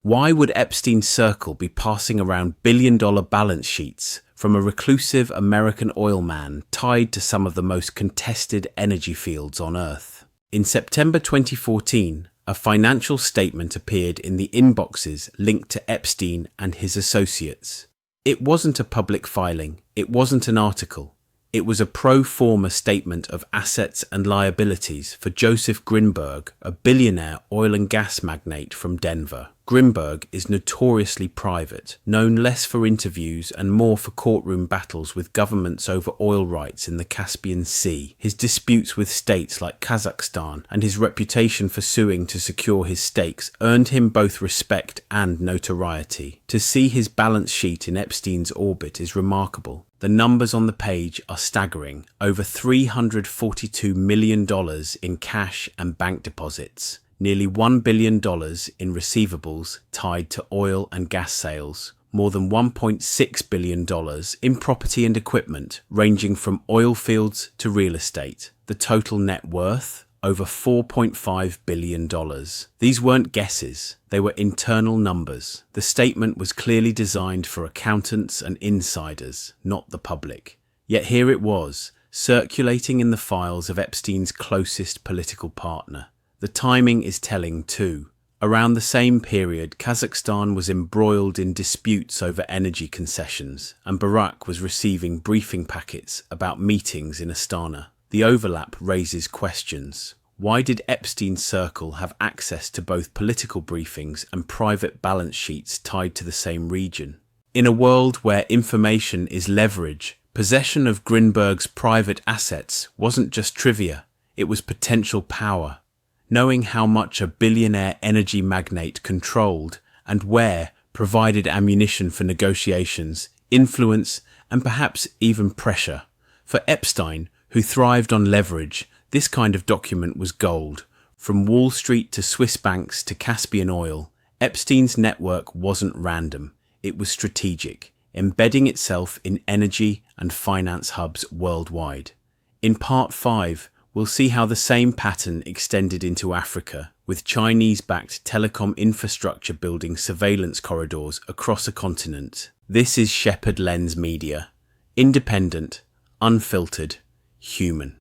Why would Epstein's circle be passing around billion-dollar balance sheets from a reclusive American oil man tied to some of the most contested energy fields on Earth? In September 2014, a financial statement appeared in the inboxes linked to Epstein and his associates. It wasn't a public filing, it wasn't an article. It was a pro forma statement of assets and liabilities for Joseph Grynberg, a billionaire oil and gas magnate from Denver. Grynberg is notoriously private, known less for interviews and more for courtroom battles with governments over oil rights in the Caspian Sea, his disputes with states like Kazakhstan, and his reputation for suing to secure his stakes earned him both respect and notoriety. To see his balance sheet in Epstein's orbit is remarkable. The numbers on the page are staggering. Over $342 million in cash and bank deposits, nearly $1 billion in receivables tied to oil and gas sales, more than $1.6 billion in property and equipment ranging from oil fields to real estate. The total net worth? Over $4.5 billion. These weren't guesses, they were internal numbers. The statement was clearly designed for accountants and insiders, not the public. Yet here it was, circulating in the files of Epstein's closest political partner. The timing is telling too. Around the same period, Kazakhstan was embroiled in disputes over energy concessions, and Barack was receiving briefing packets about meetings in Astana. The overlap raises questions. Why did Epstein's circle have access to both political briefings and private balance sheets tied to the same region? In a world where information is leverage, possession of Grynberg's private assets wasn't just trivia, it was potential power. Knowing how much a billionaire energy magnate controlled and where provided ammunition for negotiations, influence, and perhaps even pressure. For Epstein, who thrived on leverage, this kind of document was gold. From Wall Street to Swiss banks to Caspian oil, Epstein's network wasn't random, it was strategic, embedding itself in energy and finance hubs worldwide. In Part 5, we'll see how the same pattern extended into Africa, with Chinese-backed telecom infrastructure building surveillance corridors across a continent. This is Sheppard Lens Media. Independent, unfiltered, human.